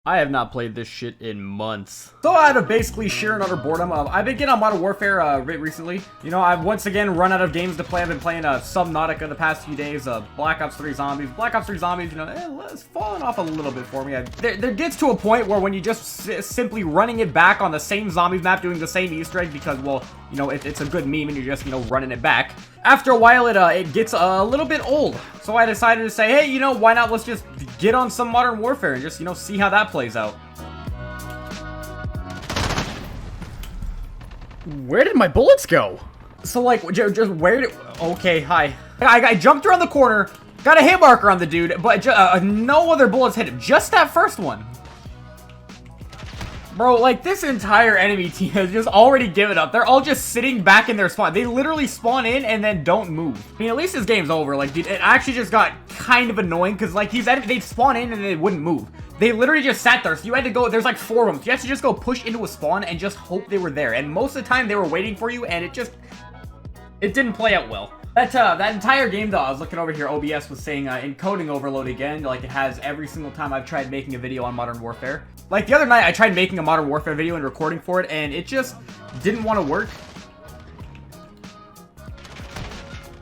I have not played this shit in months. So out of basically sheer and utter boredom, I've been getting on Modern Warfare recently. You know, I've once again run out of games to play. I've been playing Subnautica the past few days, Black Ops 3 Zombies. Black Ops 3 Zombies, you know, it's fallen off a little bit for me. There gets to a point where when you just simply running it back on the same zombies map, doing the same Easter egg because, well, you know, it's a good meme and you're just, you know, running it back. After a while, it gets a little bit old. So I decided to say, hey, you know, why not let's just get on some Modern Warfare and just, you know, see how that plays out. Where did my bullets go? So, like, just where did... Okay, hi. I jumped around the corner, got a hit marker on the dude, but no other bullets hit him. Just that first one. Bro, like, this entire enemy team has just already given up. They're all just sitting back in their spawn. They literally spawn in and then don't move. I mean, at least this game's over. Like, dude, it actually just got kind of annoying because, like, they'd spawn in and they wouldn't move. They literally just sat there. So you had to go, there's like 4 of them. So you had to just go push into a spawn and just hope they were there. And most of the time they were waiting for you and it didn't play out well. That entire game though, I was looking over here, OBS was saying encoding overload again, like it has every single time I've tried making a video on Modern Warfare. Like the other night I tried making a Modern Warfare video and recording for it and it just didn't want to work.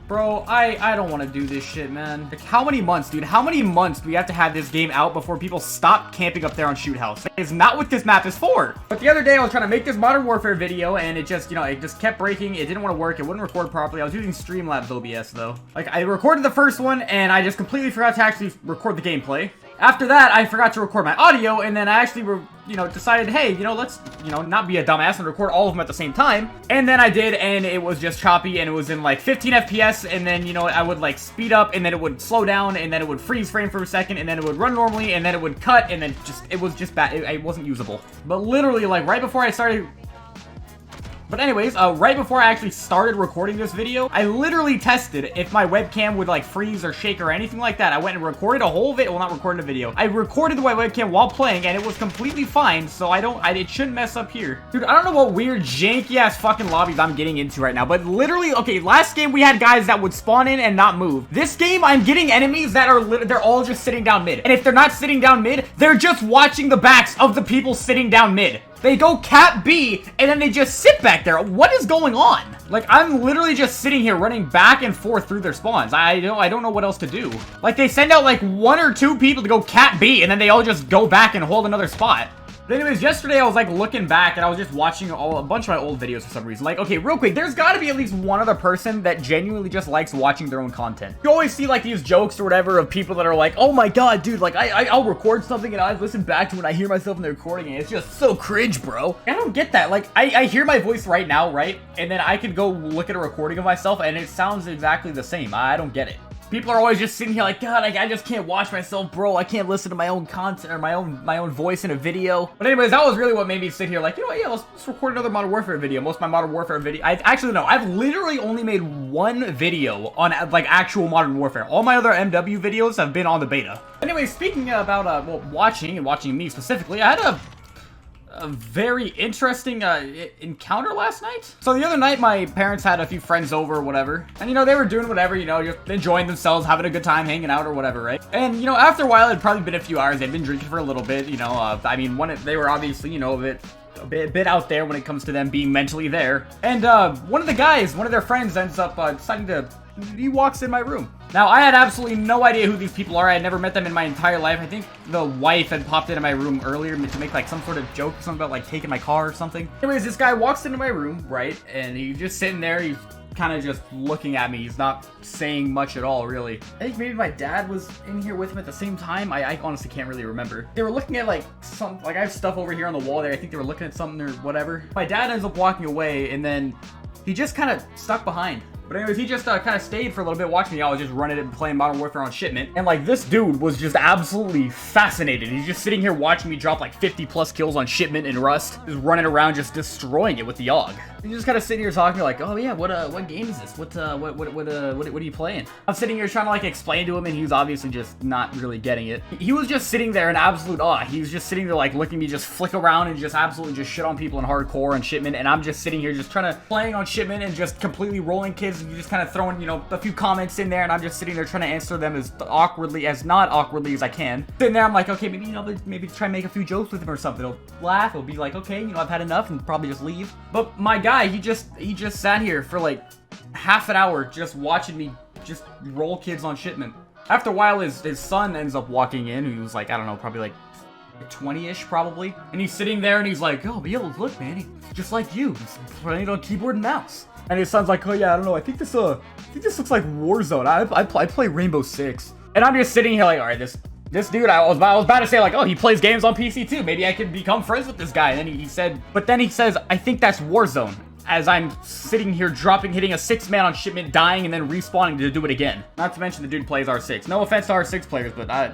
Bro, I don't want to do this shit, man. Like, how many months, dude? How many months do we have to have this game out before people stop camping up there on Shoot House? That is not what this map is for. But the other day, I was trying to make this Modern Warfare video, and it just, you know, it just kept breaking. It didn't want to work. It wouldn't record properly. I was using Streamlabs OBS, though. Like, I recorded the first one, and I just completely forgot to actually record the gameplay. After that, I forgot to record my audio, and then I actually, you know, decided, hey, you know, let's, you know, not be a dumbass and record all of them at the same time. And then I did, and it was just choppy, and it was in, like, 15 FPS, and then, you know, I would, like, speed up, and then it would slow down, and then it would freeze frame for a second, and then it would run normally, and then it would cut, and then just, it was just bad. It wasn't usable. But literally, like, right before I started... But anyways, right before I actually started recording this video, I literally tested if my webcam would like freeze or shake or anything like that. I went and recorded a whole video, well, not recorded a video. I recorded my webcam while playing and it was completely fine, so it shouldn't mess up here. Dude, I don't know what weird janky ass fucking lobbies I'm getting into right now, but literally, okay, last game we had guys that would spawn in and not move. This game, I'm getting enemies that are, they're all just sitting down mid. And if they're not sitting down mid, they're just watching the backs of the people sitting down mid. They go cap B, and then they just sit back there. What is going on? Like, I'm literally just sitting here running back and forth through their spawns. I don't know what else to do. Like, they send out, like, 1 or 2 people to go cap B, and then they all just go back and hold another spot. But anyways, yesterday I was like looking back and I was just watching a bunch of my old videos for some reason. Like, okay, real quick, there's gotta be at least one other person that genuinely just likes watching their own content. You always see like these jokes or whatever of people that are like, oh my god, dude, like I'll record something and I listen back to when I hear myself in the recording and it's just so cringe, bro. I don't get that. Like, I hear my voice right now, right? And then I could go look at a recording of myself and it sounds exactly the same. I don't get it. People are always just sitting here like, God, I just can't watch myself, bro. I can't listen to my own content or my own voice in a video. But anyways, that was really what made me sit here like, you know what, yeah, let's record another Modern Warfare video. Most of my Modern Warfare video, I've literally only made 1 video on like actual Modern Warfare. All my other MW videos have been on the beta. Anyway, speaking about well, watching me specifically, I had a very interesting encounter last night. So the other night, my parents had a few friends over or whatever. And, you know, they were doing whatever, you know, just enjoying themselves, having a good time, hanging out or whatever, right? And, you know, after a while, it'd probably been a few hours. They'd been drinking for a little bit, you know. I mean, they were obviously, you know, a bit out there when it comes to them being mentally there. And one of their friends ends up deciding to... He walks in my room. Now, I had absolutely no idea who these people are. I had never met them in my entire life. I think the wife had popped into my room earlier to make, like, some sort of joke or something about, like, taking my car or something. Anyways, this guy walks into my room, right? And he's just sitting there. He's kind of just looking at me. He's not saying much at all, really. I think maybe my dad was in here with him at the same time. I honestly can't really remember. They were looking at, like, I have stuff over here on the wall there. I think they were looking at something or whatever. My dad ends up walking away, and then he just kind of stuck behind. But anyways, he just kind of stayed for a little bit watching me. I was just running it and playing Modern Warfare on shipment. And like this dude was just absolutely fascinated. He's just sitting here watching me drop like 50 plus kills on shipment and Rust. Just running around just destroying it with the AUG. He's just kind of sitting here talking like, oh yeah, what game is this? What are you playing? I'm sitting here trying to like explain to him and he's obviously just not really getting it. He was just sitting there in absolute awe. He was just sitting there like looking at me just flick around and just absolutely just shit on people in hardcore and shipment. And I'm just sitting here just trying to playing on shipment and just completely rolling kids and you just kind of throwing, you know, a few comments in there, and I'm just sitting there trying to answer them as awkwardly, as not awkwardly as I can. Sitting there, I'm like, okay, maybe, you know, maybe try and make a few jokes with him or something. He'll laugh, he'll be like, okay, you know, I've had enough, and probably just leave. But my guy, he just sat here for like half an hour just watching me just roll kids on shipment. After a while, his son ends up walking in, who was like, I don't know, probably like 20-ish probably, and he's sitting there and he's like, oh, yo, look, man, he's just like you, he's playing on keyboard and mouse. And his son's like, oh yeah, I don't know, I think this looks like Warzone. I play Rainbow Six. And I'm just sitting here like, all right, this dude, I was about to say like, oh, he plays games on PC too, maybe I could become friends with this guy. And then he says, I think that's Warzone, as I'm sitting here hitting a 6-man on shipment, dying, and then respawning to do it again. Not to mention the dude plays R6. No offense to R6 players, but I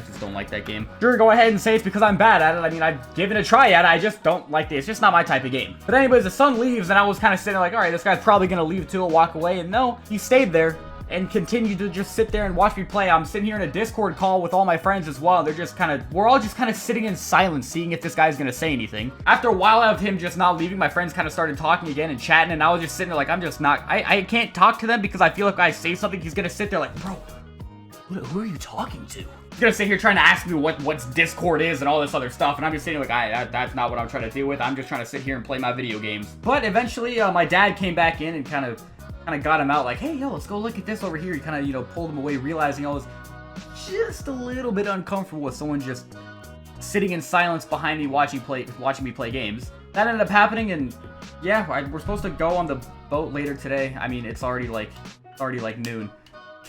just don't like that game. Sure, go ahead and say it's because I'm bad at it. I mean, I've given it a try at it. I just don't like it. It's just not my type of game. But anyways, the son leaves, and I was kind of sitting like, all right, this guy's probably gonna leave too, walk away. And no, he stayed there and continued to just sit there and watch me play. I'm sitting here in a Discord call with all my friends as well. We're all just kind of sitting in silence, seeing if this guy's gonna say anything. After a while of him just not leaving, my friends kind of started talking again and chatting, and I was just sitting there like, I can't talk to them because I feel like if I say something, he's gonna sit there like, bro, who are you talking to? He's gonna sit here trying to ask me what's Discord is and all this other stuff, and I'm just sitting like, that's not what I'm trying to deal with. I'm just trying to sit here and play my video games. But eventually, my dad came back in and kind of got him out like, hey, yo, let's go look at this over here. He kind of, you know, pulled him away, realizing I was just a little bit uncomfortable with someone just sitting in silence behind me watching me play games. That ended up happening, and yeah, we're supposed to go on the boat later today. I mean, it's already like noon.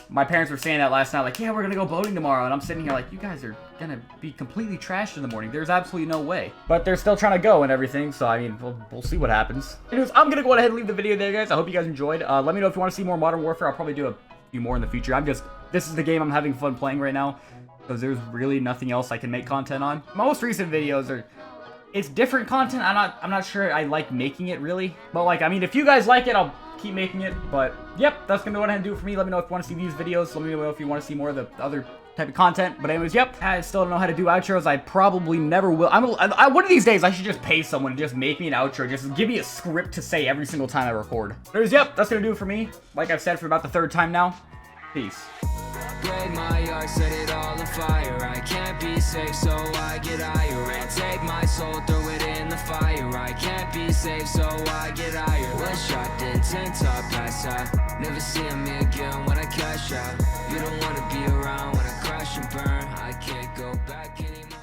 My parents were saying that last night, like, yeah, we're gonna go boating tomorrow, and I'm sitting here like, you guys are gonna be completely trashed in the morning. There's absolutely no way. But they're still trying to go and everything, so I mean, we'll see what happens. Anyways, I'm gonna go ahead and leave the video there, guys. I hope you guys enjoyed. Let me know if you want to see more Modern Warfare. I'll probably do a few more in the future. This is the game I'm having fun playing right now, because there's really nothing else I can make content on. My most recent videos it's different content. I'm not sure I like making it really, but like, I mean, if you guys like it, I'll keep making it. But yep, that's gonna go ahead and do it for me. Let me know if you want to see these videos. Let me know if you want to see more of the other type of content. But anyways, yep, I still don't know how to do outros. I probably never will. One of these days I should just pay someone to just make me an outro, just give me a script to say every single time I record. Anyways, yep, that's gonna do it for me. Like I've said for about the 3rd time now. Peace. Break my heart, set it all afire. I can't be safe, so I get higher and take my soul, throw it in the fire. I can't be safe, so I get higher. One shot, then 10 top, pass out. Never seeing me again when I cash out. You don't wanna be around when I crash and burn. I can't go back anymore.